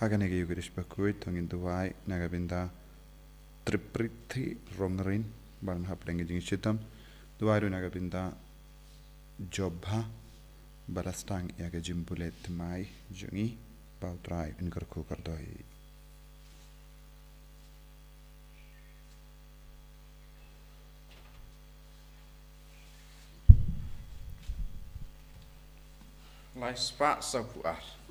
Haganege Yugrish Bakuit, Tongin Duai, Nagabinda, Tripriti, Rongarin, Barn Haplenging Chitam, Duaru Nagabinda, Jobha, Balastang Yagajimbulet Mai, Jungi, Bautrai, in Gorko Kardoi. Lai spat sabuat.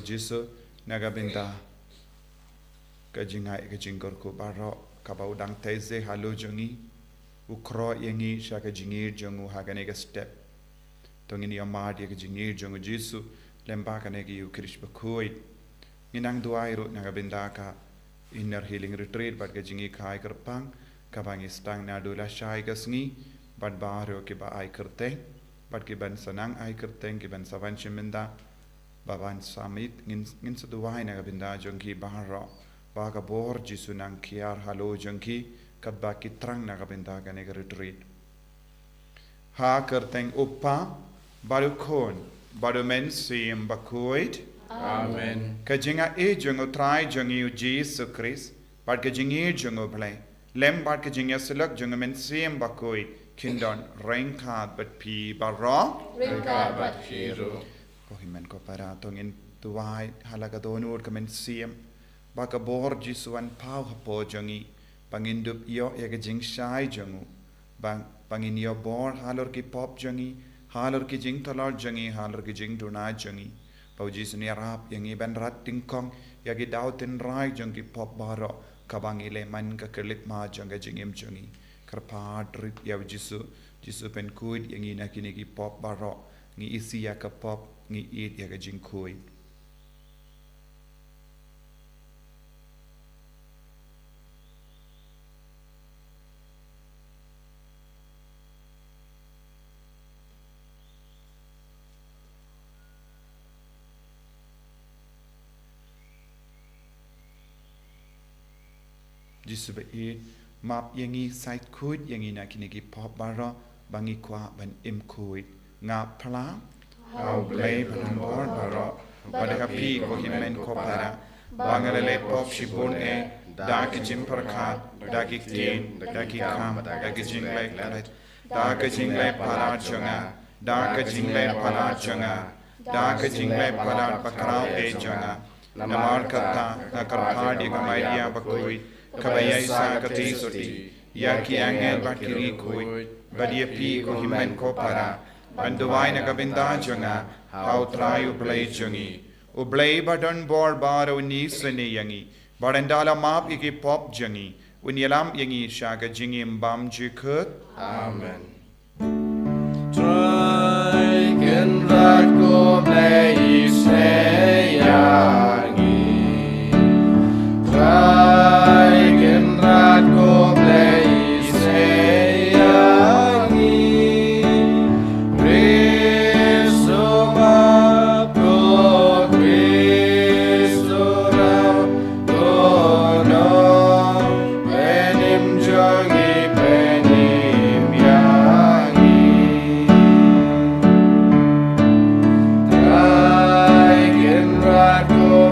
Jisu Nagabinda Kajingai Kajingorku Baro Kabaudang Teze Halo Jungi Ukro Yangi Shaka Jingir Jungu Haganega Step Tongini Amadi Kajingir Jungu Jisu Lembakanegi Ukrish Bakui Minang Duairu Nagabindaka Inner Healing Retreat But Kajingi Kai Kerpang Kabangi Stang Nadula Shai Gasni But Baro Kiba Ai Kerteng But Kiban Sanang Ai Kerteng Kiban Savan Shiminda Baban Samit ngin sa duway nagabinda jongki baharo baga bor jisu nang kiar halo jongki kadba kitrang nagabinda ganega retreat ha kerteng uppa barukon barumen sim bakuit Amen. Kajinga jongo try jongi Jesus Christ bad kajingi jongo play lem bad kajinga selak jongo men sim bakuit kindon rengkat but pi baro Rengkat bat hero. Kohimen ko para tongin tuwai halaga donur kamen siem baka bor jisuan pau hapo jongi pangindup iyo yaga jing shai jongu pangin iyo bor halor ki pop jongi halor ki jing talor jongi halor ki jing duna jongi pau jisu ni rap yang iban rat tingkong yagi dautin rai jongi pop baro kabang ile man ka kelit ma jonga jingim jongi karpa drit yaw jisu pen kuid yang ina kini ki pop baro ngi isi ya ka pop ni eat yaga jinkoi jisube eat map yangi site kuit yangi na kinigi pop baro bangi kwa ban im kuit nga pla Au blay bor baro badaka pi ko himen ko para bangalele pop shibun daki jim parkat daki tin daki kam daki jinglay lalet daki jinglay pala chunga daki jinglay pala chunga daki jinglay pala pakrao chunga namar kata nakarpa di kamaya bakui kabaya isa kati soti yaki angel bakiri kui badia pi ko himen ko para Banduwai nagabinda junga, how try ublay jungi. Ublay badon bor baro ni sene yangi. Barandala map iki pop jungi. Unyalam yangi shaga jingi mbam jikut. Amen. Try can rat go play say yangi. Try can rat go play say yangi. Go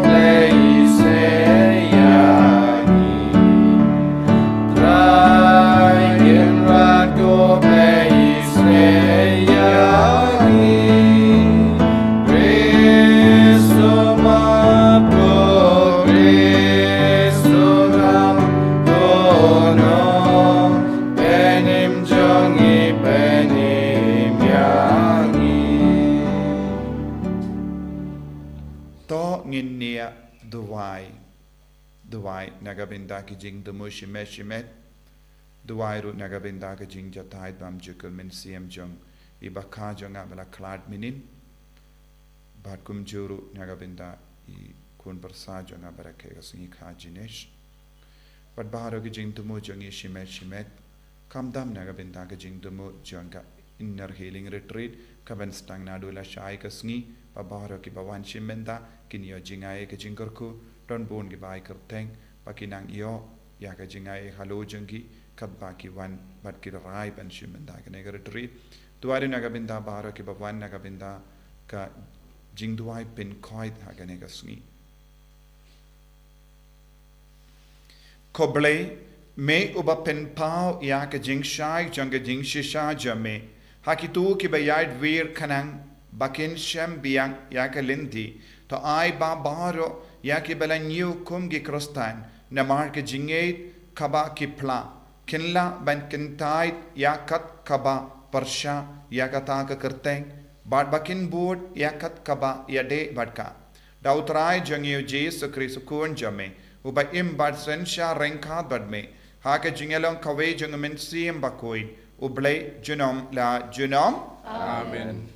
Duai Nagabinda Kijing the Mushimet Duai Ru Nagabinda Kijing Jatai Bam Jukul Min Siem Jung Ibaka Junga Bala Klad Minin Batkum Juru Nagabinda I Kun Barsa Junga Barake Singi Kajinesh But Baharo Kijing the Mujung Shimet Kamdam Nagabinda Kijing the Mujunga Inner Healing Retreat Kaban Stang Nadula Shai Kasngi Babaro ki bawan shimenda kinyo jingae ke jingkorku don bon ki bai kerteng pakinang iyo ya ke jingae halo jengki kabba ki wan bat ki rai ban shimenda ke negar retreat tuari nagabinda baro ki bawan nagabinda ka jingduai pin koid ha ke negar sngi koble me uba pen pau ya ke jing shai jang ke jing shisha jame hakitu ki bayad wir kanang Bakin shem biang yakalindi to ai ba baro yaki balanyu kum gi krostan na marke jingate kaba ki pla kinla ban kintai yakat kaba parsha yakata ka kerteng bad bakin board yakat kaba yade badka dautrai jangyu jesu krisukun jame uba im bad sensha renka badme haka jingelong kawe jangmen sim bakoi uble junom la junom Amen.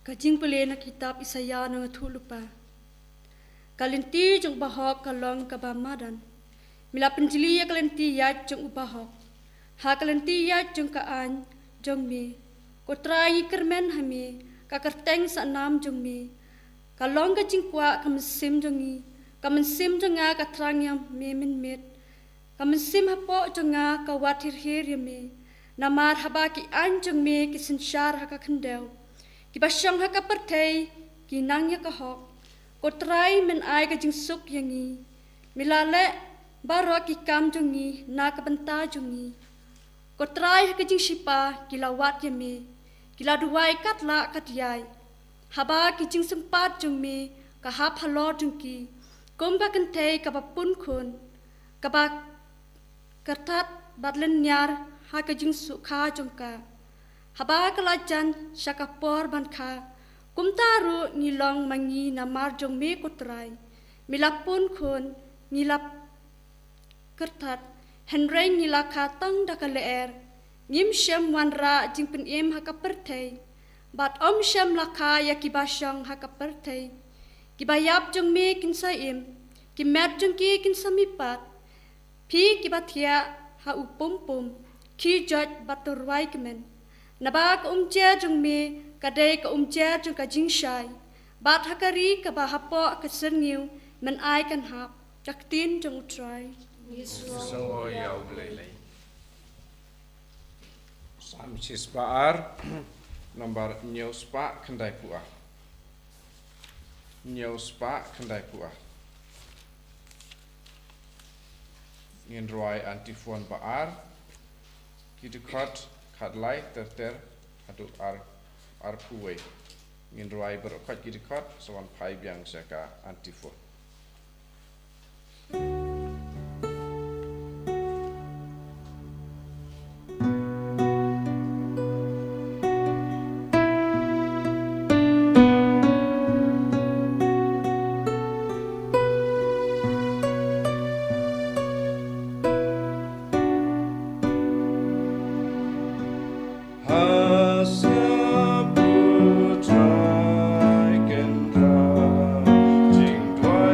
Kajing pele na kitab Isaya na thulupa. Kalinti jung bahok kalong kabamadan. Mila penjili ya kalinti ya jung bahok. Ha kalinti ya jung kaan jung mi. Kotrai kermen hami kakerteng sa nam jung mi. Kalong kajing kwa kamesim jungi. Kamesim junga katrang yam me min mit. Kamesim hapo junga kawatir hir yami. Namar habaki an jung mi kisin syar hakakendel. Kibasyang haka pertay, kinang ya kahok, kotray men ay ka jing suk yangi, milale baro kikam jungi, nakabanta jungi, kotray haka jing shipa, kilawat yami, kiladuay katla katyay, haba ki jing sempat jungmi, kahap halor jungki, kum ka kentay kabapun kun, kabak kertat badlen nyar haka jing sukha jungka. Haba kalajan syakapor banka kumtaru nilong mangi namar jong me kutrai milapun kun nilap kertat henrei nilaka tang dakaleer ngim syam wanra jingpen em hakapertei bat om syam laka yakibasyang hakapertei kibayap jong me kinsaim kimer jong ki kinsamipat pi kibatia ha upumpum ki jot baturwai kemen Naba ka umjer jung me kadai ka umjer jung ka jingshai bat hakari ka bahapo ka serniu men ai kan hap jaktin jung utrai Sungguh ya ulai. Samcis baar nomor news pak kendai puah. News pak kendai puah. Ngin roi antifon baar kidikot Kadlai terter aduk ar kuwe ngin ruai berkat kidikot sawan pai biang seka antifon Jing dua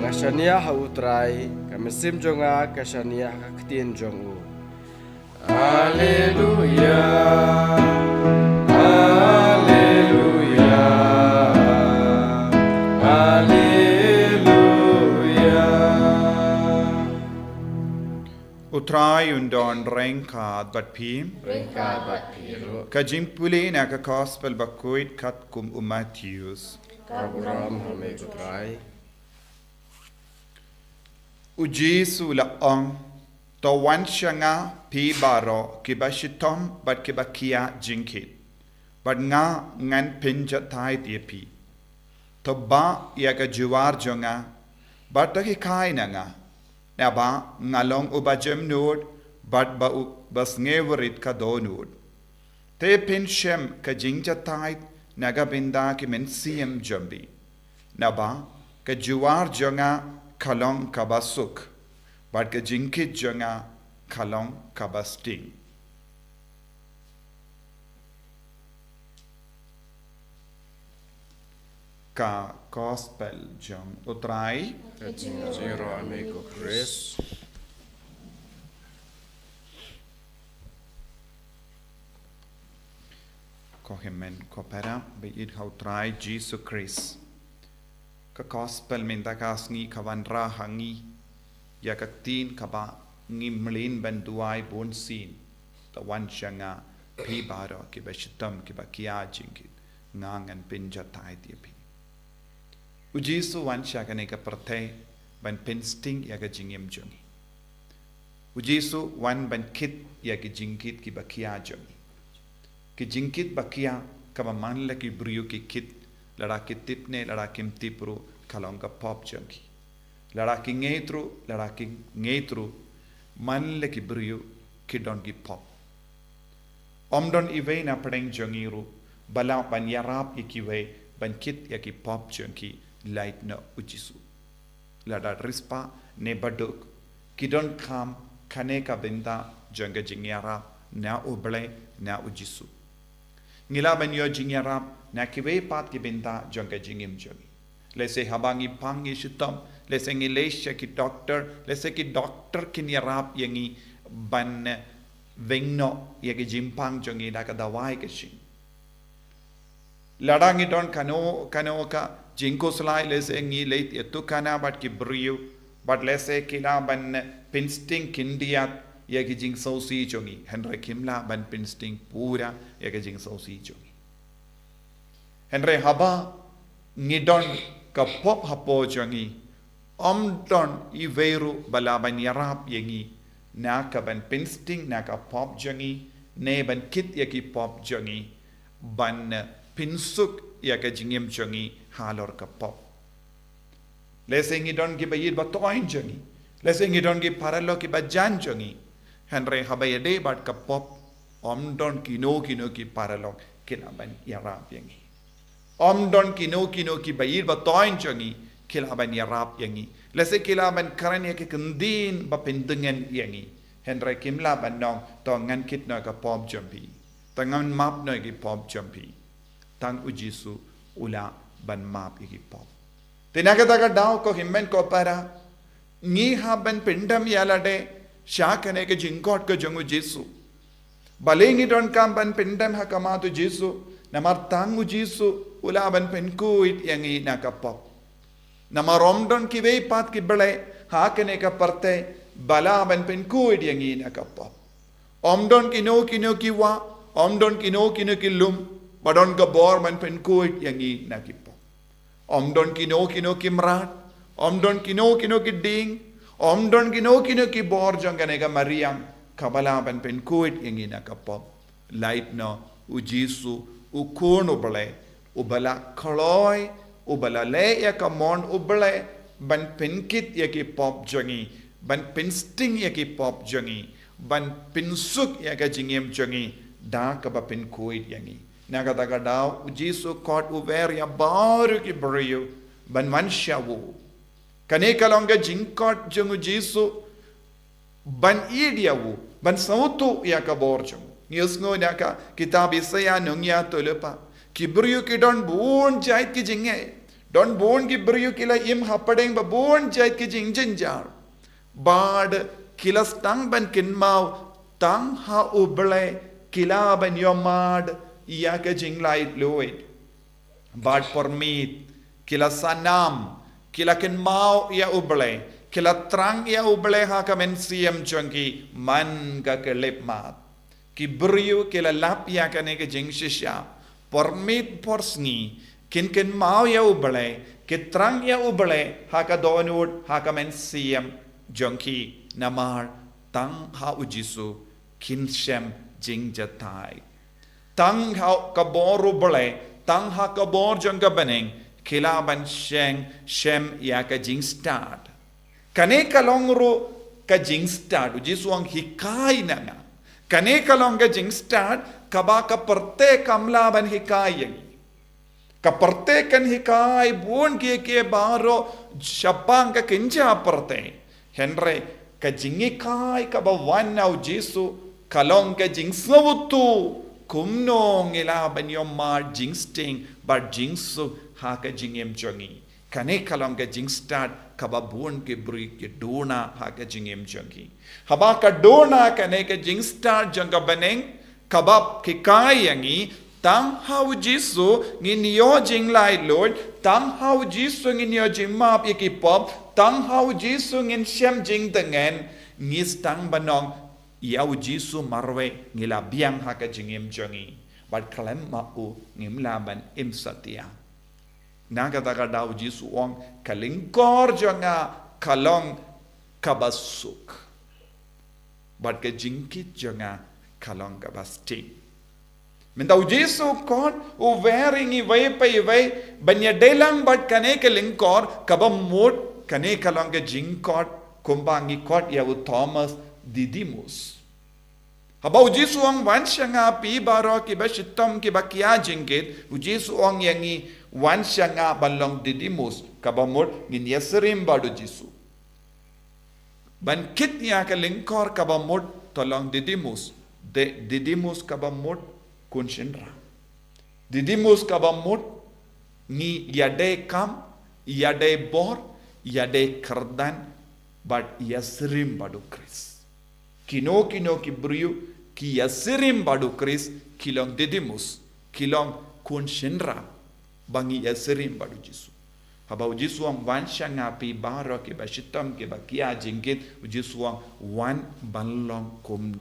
Ngashania hautrai kamesim jonga kashania haktien jongu. Haleluya. Haleluya. Haleluya. Utrai undon rengkad bat pim. Rengkat bat piru. Kajing puli na ka gospel bakuit kat kum Matthews. Kaburam hame utrai. Ujisu la ong to wan shanga pi baro kiba shitom bat kiba kia jinkit. Bat nga ngan pinja thai tiepi. To ba ya ka juar jonga bat ta ki kai na nga. Na ba ngalong ubajem nod bat ba bas ngeverit ka do nod. Te pin shem ka jingja thai naga binda ki men siem jambi. Na ba ka juar jonga kalong kabasuk, but ke jinkit jonga kalong kabasting. Ka gospel jong utrai Zero amigo Chris. ko hemen ko pera be id how try Jesus Christ. Ka gospel min da kasngi kawan ra hangi ya ka tin ka ba ngi mlin ban duai bon sin ta wan changa pi baro ki ba shitam ki ba kia jinki ngangan pinja tai ti pi ujisu wan shaga ne ka prate ban pin sting ya ka jingim jungi ujisu wan ban kit ya ki jinkit ki ba kia jungi ki jinkit ba kia ka ba man la ki brio ki kit lada ki tipne lada kim tipru kalong ka pop junki lada ki ngetru man le ki brio ki don ki pop omdon iwe na padeng jungiru bala ban yarap ikiwe ban kit ya ki pop junki light na ujisu lada rispa ne baduk ki don kam kane ka binda junga jingyara na uble na ujisu ngila ban yo jingyara na kiwe pat ki binda junga jingim jungi lese habangi pangi shitam lese ngi lesha ki doctor kin yarap yangi ban vengno yagi jimpang jongi da ka dawai ka shin ladangi don kano ka jinko slai lese ngi leit etu kana bat ki brio but lese kila ban pinsting kindiat yagi jing sosi jongi henry kimla ban pinsting pura yagi jing sosi jongi henry haba ngidon ka pop hapo jongi omdon iveru balaban yarap yangi na ka ban pinsting na ka pop jongi ne ban kit yaki pop jongi ban pinsuk yaka jingim jongi halor ka pop lese ngi don ki bayid ba toin jongi lese ngi don ki paralo ki ba jan jongi henry habayade bat ka pop omdon kino ki paralo kila ban yarap yangi omdon kino ki bayid ba toin jongi kila ban yarap yangi lese kila ban karan yake kendin ba pendengen yangi henry kimla ban nong to ngan kit no ka pop jumpi tangan map no ki pop jumpi tang ujisu ula ban map ki pop tenaga daga daw ko himmen ko para ngi ha ban pendam yalade shakane ke jinkot ko jongu jisu balengi don kam ban pendam ha kama tu jisu namar tang ujisu ula ban penkuit yangi na ka pop nama romdon ki ve pat ki bale hakane ka parte bala ban pen kuid yangi na ka pop omdon ki no ki wa omdon ki no ki lum badon ka bor ban pen kuid yangi na ki pop omdon ki no ki mrat omdon ki no ki ding omdon ki no ki bor jangane ka mariam kabala ban pen kuid yangi na ka pop light no ujisu ukono bale ubala koloy ubala le ya ka mon ubale ban pinkit ya ki pop jongi ban pinsting ya ki pop jongi ban pinsuk ya ka jingem jongi da ka ba pin koid yangi naga daga daw ujisu kot uver ya baru ki brio ban manshawu kane kalonga jingkot jongu jisu ban idiawu ban sautu ya ka borjong nius ngo na ka kitab Isaya nungya tolepa kibriyu ki don bon jait ki jinge don bon kibriyu kila im hapadeng ba bon jait ki jingjinjar bad kila stang ban kinmau tang ha uble kila ban yomad ya ka jinglait loid bad permit kila sanam kila kinmau ya uble kila trang ya uble ha ka men siam chongi man ka kelip mat kibriyu kila lap ya ka ne ka jingshisha permit porsni kin mau ya uble kitrang ya uble ha ka donut ha ka men siam jongki namar tang ha ujisu kin shem jing jatai tang ha ka boru uble tang ha ka bor jongka beneng kila ban sheng shem ya ka jing start kane kalongro ka jing start ujisuang hikai nanga kane kalong ka jing start kaba ka perte kamla ban hikai yang ka perte kan hikai buon ke baro shapang ka kinja perte henre ka jingi kai ka ba wan au jisu kalong ka jing savutu kumno ngila ban yomar jing sting bar jing su ha ka jingem jongi kane kalong ka jing start kaba buon ke bri ke dona ha ka jingem jongi haba ka dona kane ka jing start jonga baneng kabab ke kayangi tang hau jisu nginyo jinglai lord tang hau jisu nginyo jingmap ikipop tang hau jisu ngin shem jing dengan ngis tang banong yau jisu marwe ngila biang ha ka jingem jongi bad kalem mau ngimlaban im satya naga daga dau jisu ong kalingkor jonga kalong kabasuk bad ke jingkit jonga kalong kabasti Mendau Jesu kon u wearing i way pa i way banya delang bad kane ke lingkor kabam mut kane kalong ke jingkot kumbangi kot ya u Thomas Didymus habau Jesu ang wansyanga pi baro ki bashitom ki bakya jingkit u Jesu ang yangi wansyanga balong Didymus kabamut ngin yesrim badu Jesu ban kit ya ke lingkor kabamut tolong Didymus Didymus kabamut kunshinra Didymus kabamut ni yade kam yade bor yade kardan but yasrim badu Chris kino ki briyu ki yasrim badu Chris kilong Didymus kilong kunshinra bangi yasrim badu Jesu habau Jesu ang wansya ngapi baro ki bashitam ki bakia jingkit Jesu ang wan banlong kum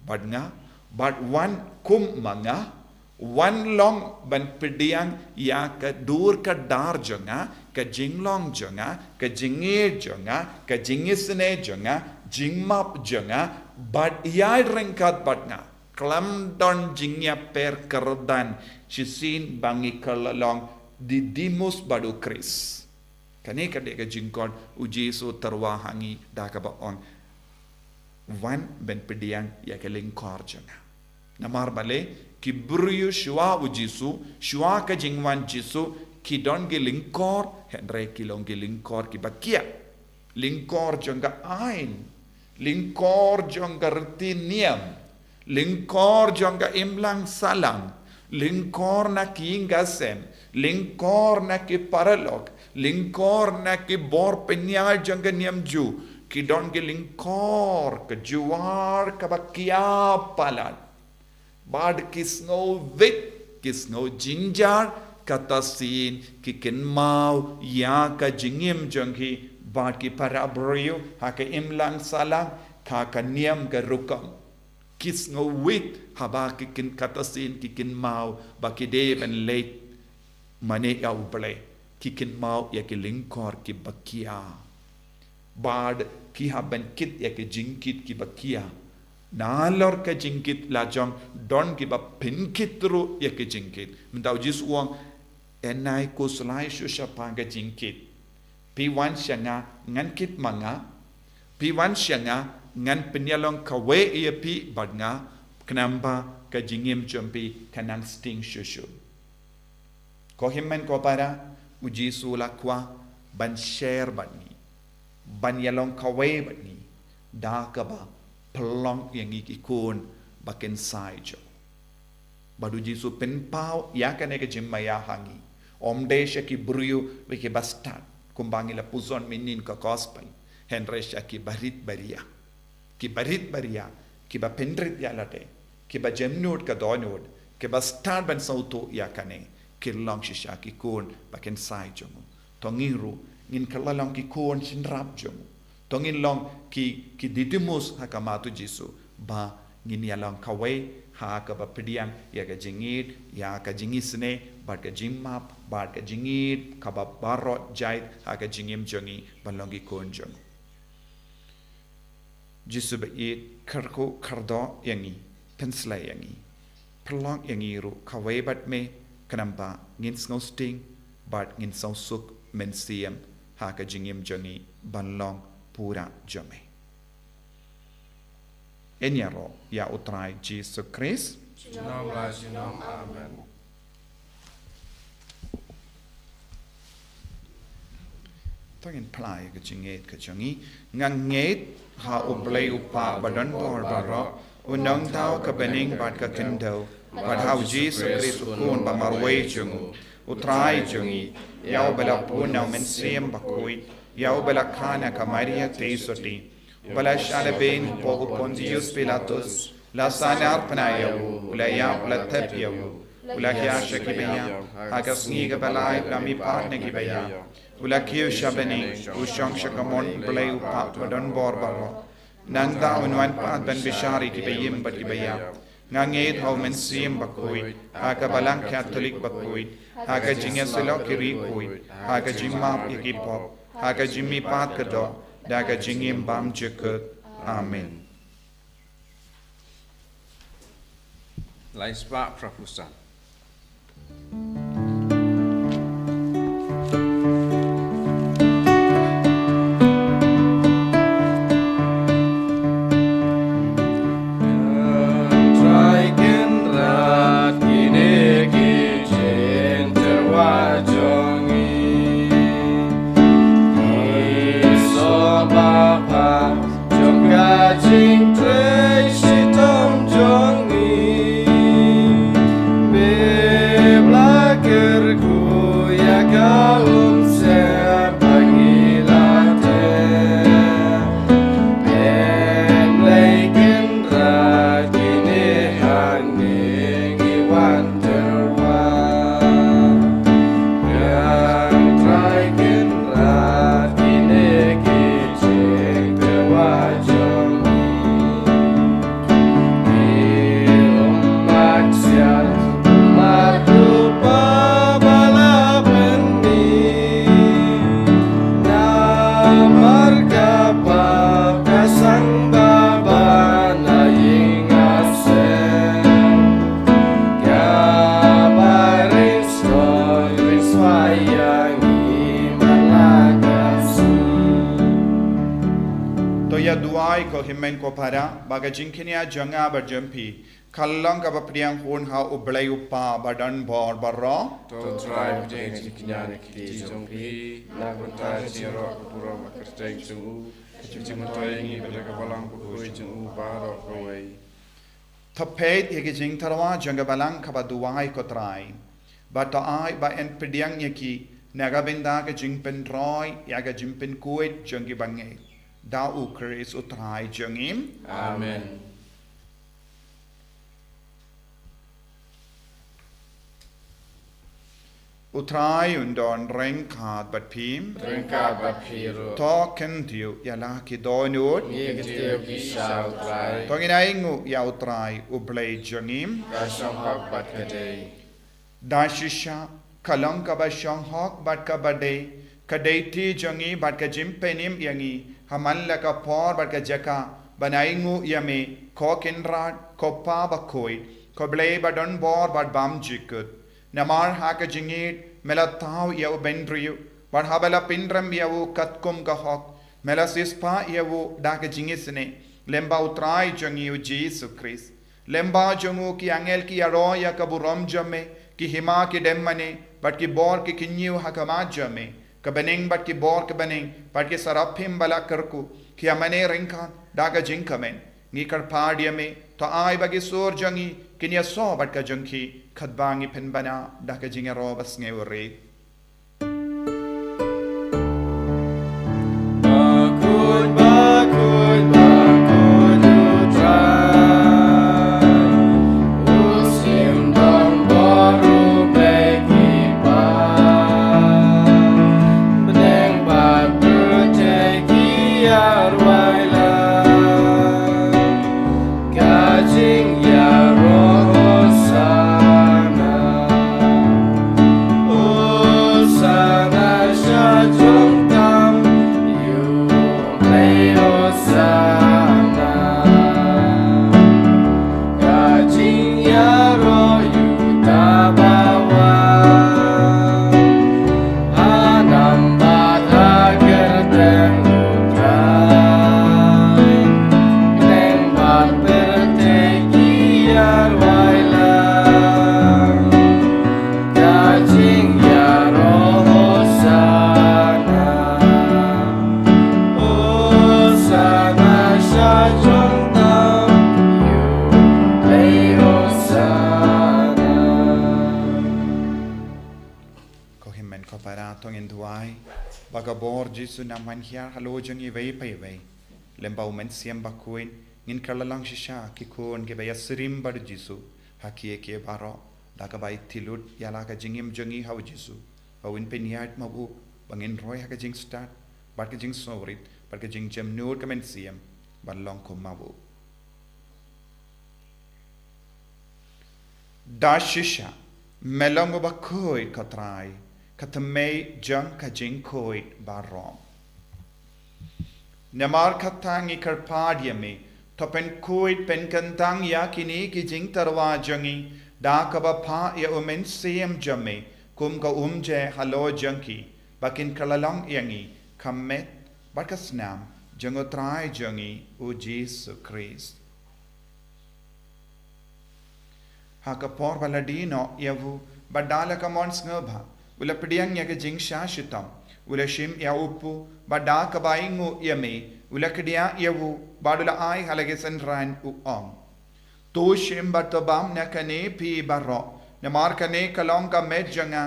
badnga but one kum manga one long ban pidiang ya ka dur ka dar jonga ka jinglong jonga ka jinge jonga ka jingisne jonga jingmap jonga but ya ringkat batnga klam don jingya per kerdan sisin bangi kalong Didymus badu Chris kane ka de ka jingkon u Jesu terwahangi da ka ba on wan ben pidiang ya ka lingkor jonga namar bale ki briyu shua u Jesu shua ka jingwan Jesu ki don ge lingkor henre ki long ge lingkor ki bakia lingkor jonga ain lingkor jonga retiniam lingkor jonga imlang salang lingkor na ki ingasem lingkor na ki paralog lingkor na ki bor penyal jonga niamju ki don ge lingkor ke juar ka bakia palat bad kisno wit kisno jinjar katasin kikin mau ya ka jingim jonghi bad ki parabriyo ha ka imlang salang ka niam ka rukam kisno wit haba kikin katasin kikin mau baki de ben late mane ya uble kikin mau ya ki lingkor ki bakia bad ki haben kit ya ki jingkit ki bakia nalor ka jingkit lajong don ki ba pinkitru ya ki jingkit mendau Jesu uang enai ko slai shusha panga jingkit pi wan syanga ngan kit manga pi wan syanga ngan penyalong kawe ia pi badnga kenamba ka jingim jompi kanang sting shushu ko himmen ko para u Jesu lakwa ban share badni ban yalong kawe badni dah kaba pelong yang ikun baken sai jo badu jisu pen pau ya kane ke jimmaya hangi om desha ki bruyu we ki bastat kumbangi la puzon minin ka gospel henresha ki barit baria ki ba pendrit ya late ki ba jemnod ka donod ki ba start ban sauto ya kane ki long shisha ki kun baken sai jo tongiru ngin kalalong ki kun sinrap jo tongin long ki didimus hakamatu jisu ba ngin yalang kawai ha ka ba pidiang ya ka jingit ya ka jingisne ba ka jimmap ba ka jingit ka ba barot jait ha ka jingim jongi balongi kon jong jisu ba it karko kardo yangi pensla yangi prolong yangi ru kawai bat me kanamba ngin snowsting ba ngin sausuk mensiam ha ka jingim jongi balong pura jome Enyaro ya utrai Jesus Christ. Nom la sinom. Amen. Tangin plai ke jinget ke jangi nganget ha ublay upa badan bor baro unang tao ka bening bat ka kendo bat ha Jesus Christ ukun ba marway jungu utrai jangi yau bala puna mensiem bakui yau bala kana ka Maria teisoti Bala Shalabin, Pogo Pontius Pilatus, La Sanar Panayo, Ulaya, Ula Tepio, Ula Hiasha Kibaya, Hagas Niga Balai, Lami Partner Kibaya, Ula Kio Shabani, Ushang Shakamon, Blay Padon Borbaro, Nanda Unwan Pad Ben Bishari Kibayim Bakibaya, Nangate Homen Sim Bakui, Hakabalang Catholic Bakui, Hakajingasilo Kirikui, Hakajimap Yakipo, Hakajimi Patkado, Daga jingim bam jekut. Amen. Lai spa prapusan. Himen ko para baga jingkinia janga berjempi kallang ka bapriang hun ha ublay upa badan bor barro To try jeng kinyane kiti jongpi na kontai siro pura makerteng jungu jimantai ngi belaga balang pukui jungu baro kawai Tapet yegi jing tarwa janga balang ka baduai ko trai bata ai ba en pidiang yaki nagabenda ka jingpen roy yaga jingpen kuit jangi bangai Da ukris utrai jangim. Amen. Utrai undon rengkat bat pim. Rengkat bat piru. Token tiu yala ki donut. Tiu kisah utrai. Tongin aingu ya utrai ublay jangim. Kasong hak bat kadai. Dashisha kalang ka ba shong hok bat ka badai. Kadai ti jangi bat ka jimpenim yangi. Hamalla ka por bat ka jaka banaingu yame ko kinrat ko pa bakoi ko blay badon bor bat bam jikut namar ha ka jingit melatau yaw bendriu bat habala pindram yaw katkum ka hok melasispa yaw da ka jingisne lemba utrai jangiu Jesus Christ lemba jangu ki angel ki aro ya ka burom jame ki hima ki demmane bat ki bor ki kinyu hakama jame Kabaning bat ki bor kabaning bat ki sarapim bala karku ki amane ringkan daga jingkamen ngi karpadiame to ai bagi sur jangi kinya so bat ka jangki khadbangi penbana daga jingero bas ngeure bagabor jisu naman hiar halo jangi vei pai vei lembau men siam bakuin ngin kalalang shisha kikun ke baya sirim bar jisu hakie ke baro daga bai tilut yala ka jingim jangi hau jisu bawin peniat mabu bangin roy ha ka jing start bar ka jing sovrit bar ka jing jam nur ka men siam ban long ko mabu da shisha melongo bakoi katrai katamei jang ka jing koi barom namar katangi karpadiame to pen koi pen kantang ya kini ki jing tarwa jangi da ka ba pha ya omen siam jame kum ka umje halo jangi bakin kalalang yangi kammet bakasnam jangotrai jangi o Jesus Christ haka por baladino yavu badala ka mons ngaba ula pediang ya ke jing shashitam ula shim ya upu bada ka baingu yame ula kedia yavu badula ai halage sanran u om to shim batabam na kane pi barro na mar kane kalong ka medjanga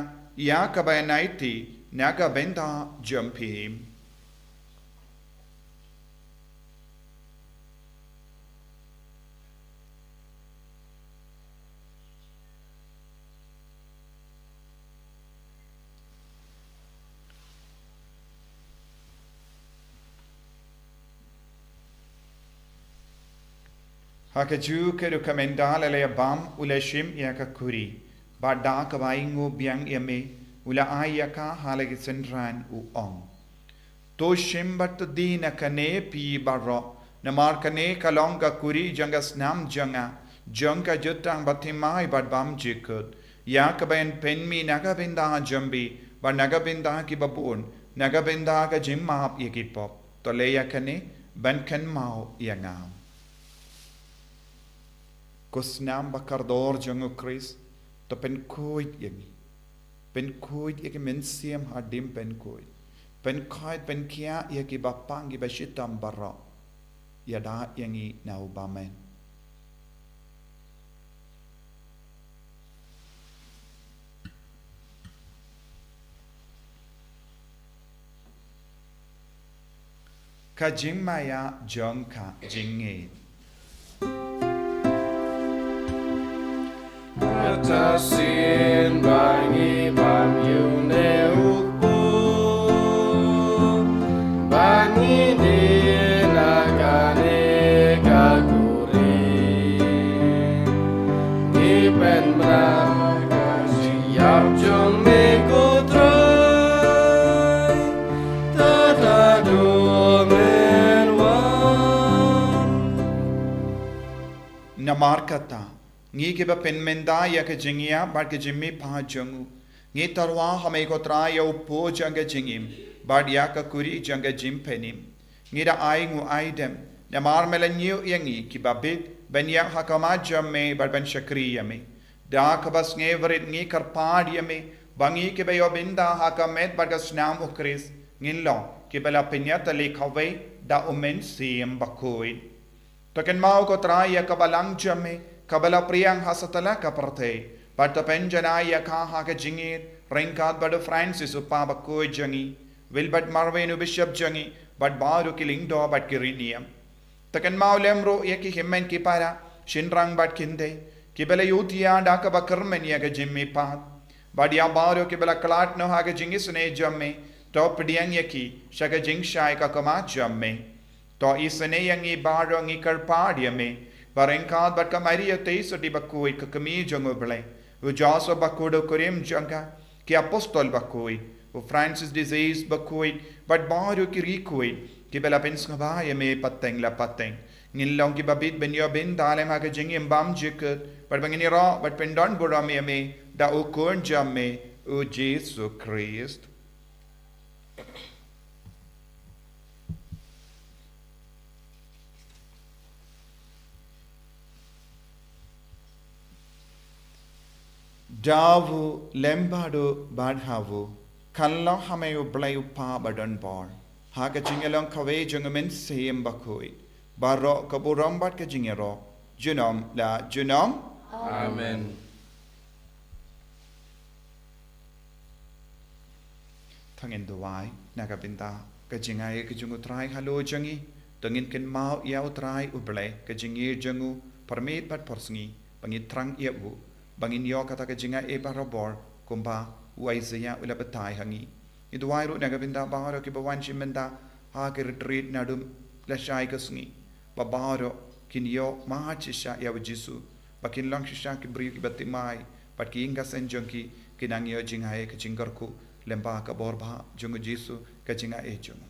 ya ka bainaiti na ka benda jumpim haka ju keru kamendala le bam ula shim ya ka kuri ba da ka baingo biang yame ula ayaka halagi senran u om to shim bat dina kane pi barro na mar kane kalong ka kuri janga snam janga jutang batimai bad bam jikut ya ka ben penmi naga binda jambi ba naga binda ki babun naga binda ka jimmap yekipop to le ya kane ban kan mau yangam Kusnam bakardor jangu Chris to pen koit yagi men siam hadim pen koit pen kia yagi bapangi bashitam barra yada yangi nau bamen ka jing maya jong ka jinge Tasin bangi bam yu ne upu bangi ni nagane kaguri ni pen braga siap jong me kutrai tata do men wan namarkata ngi ke ba pen menda ya ke jingia bar ke jimmi pha jangu ngi tarwa hame ko tra ya upo janga jingim bar ya ka kuri janga jim penim ngi da ai ngu aidem na mar melanyu yangi ki babit ben ya hakama jamme bar ben shakri yame da ka bas nge verit ngi karpad yame bangi ke ba yo binda hakamet bar ka snam ukris ngin lo ke bala penya tale khawai da umen siem bakoi. Token mau ko traya kabalang jame, kabala priang hasatala kaparte, patapen janaya kaha ka jingit, ringkat badu Francis upa bakoi jangi, Wilbert Marvenu Bishop jangi, but baru kiling do but kiriniam. Token mau lemro yaki himmen kipara, shinrang but kinde, kibela yutia daka bakermen yaga jimmy path, but ya baru kibela kalat no haga jingis ne jamme, top diang yaki, shaka jing shai kakama jamme. To isane yangi baro ngi karpadia me, barengkad bat kamaria teiso di bakui kakami jango bele, u jaso bakudo kurim janga, ki apostol bakui, u Francis disease bakui, but baro ki rikui, ki bela penskabaya me pateng la pateng, ngilong ki babit benyo bin dalem haga jingi mbam jikut, but bangini ra, but pendon burami me, da u kun jamme, u Jesu Christ. Davu lembadu badhavu, kallo hameyu blayu pa badan bar, haga jingelong kawe jungamin seyem bakui, baro kaburam bat ka jingero, junom la junom. Amen. Thangin duwai, nagabinta, ka jingay ka jungutray halo jangi, tangin kin mau yaw tray uble, ka jingir jangu, parmit bat porsengi, pangit trang iabu, bangin yo kata ka jinga e barabor kumba waizaya ula batai hangi idwai ru naga binda baharo ki bawan shimenda ha ke retreat nadum la shai kasngi babaro kin yo ma chisha ya jisu bakin lang shisha ki bri ki batimai pat ki inga senjonki kinang yo jinga e ka jingarku lemba ka borba jungu jisu ka jinga e jungu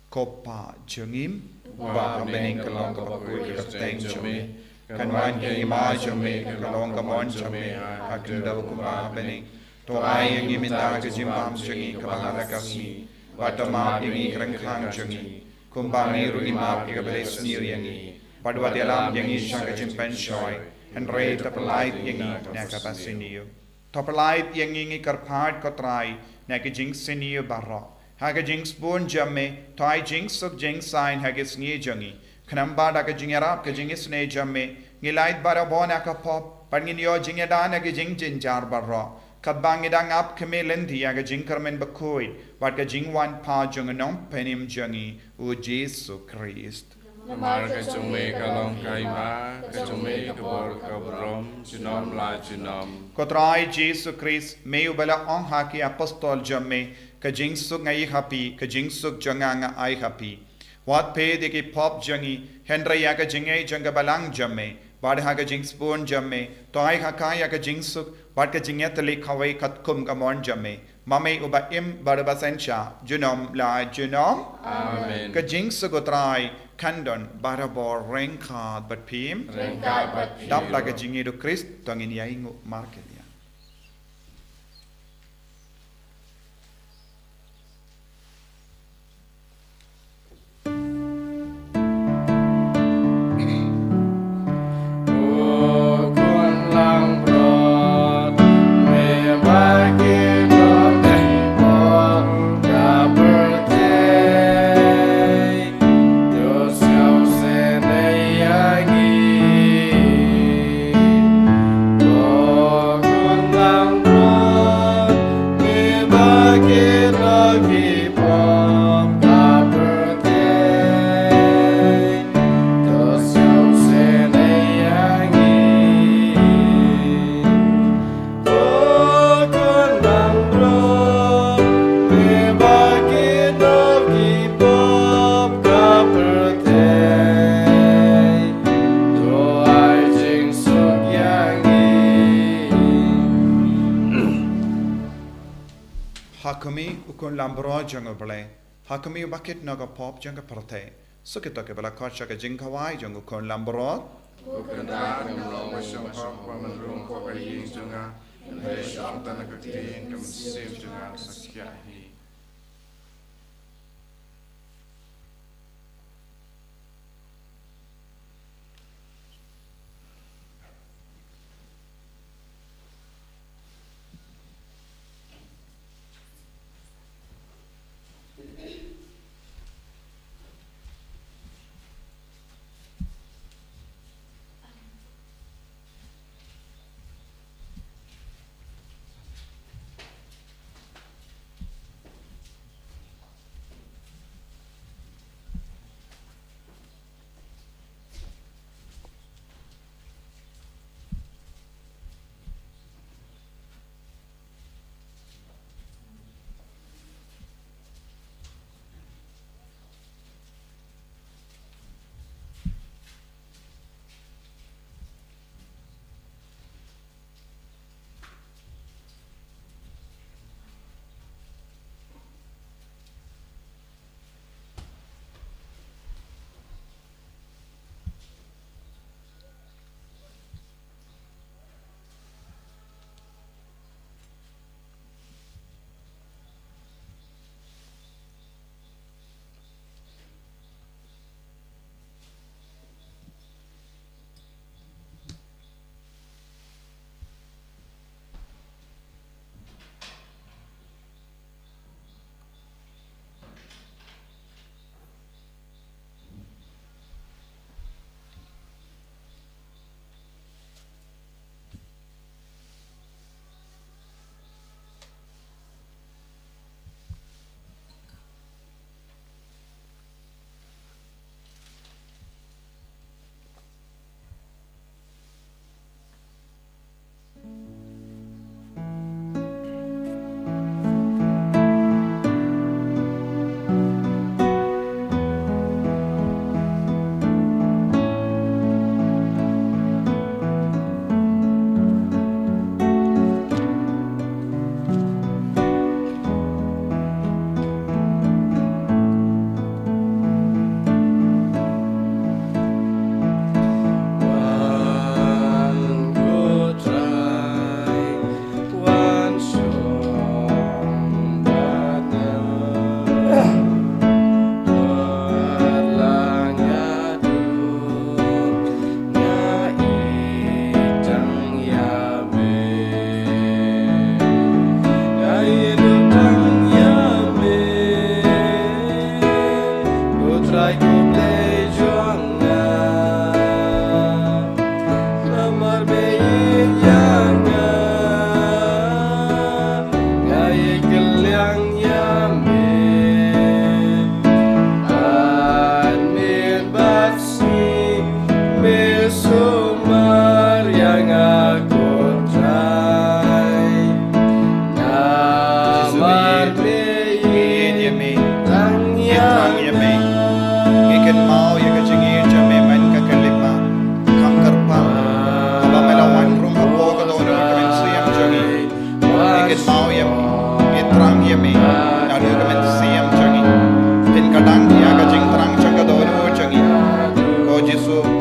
kopa jungim ba bening kalong ka bakui ka teng jumi Kanwan ke imaj me kalong kamon jame akindaw kuma bening to ay ang iminda ka jimbam jangi kabahala kasni watama ingi krangkhang jangi kumbangi ru imap ka beles niriyangi padwa dialam yangi shaka jimpen shoy and re tapalait yangi naka pasiniyo tapalait yangi karphat kotrai naka jing siniyo barra haga jing spoon jamme tai jing sub jing sign haga sni jangi Kanamba da ka jingera ka jingis ne jamme ngilait bara bona ka pop pangin yo jingeda na ka jing jinjar barra kadbang idang ap kemelen dia ka jingkarmen bakoi wat ka jingwan pa junganom penim jangi u Jesu Christ Namar ka jume kalong kaima, ka jume kabor kabrom, junom la junom. Kotrai Jesu Christ me ubala on haki apostol jamme ka jingsuk ngai happy ka jingsuk janganga ai happy Wat pe de ki pop jangi, Hendra yaka jingai janga balang jamme, Badha ka jing spoon jamme, Toai haka yaka jingsuk, Bad ka jingetali kawai katkum kamon jamme, Mame uba im badabasensha, Junom la junom, Amen. Ka jingsuk utrai, Kandon, Barabor, Renkad, Bat pim, Rengka bat piro. Dap la ka jingi do Christ, Tongin yaingu market. Hakumi ukun lambro jango bale. Hakumi bakit naga pop janga parte. Sukito ke bala kocha ke jingkawai jango ukun lambro. Ukanda ngam masyong pamanrung ko kayi junga, Nde syang tanah ketiin kam sim junga sakyahi.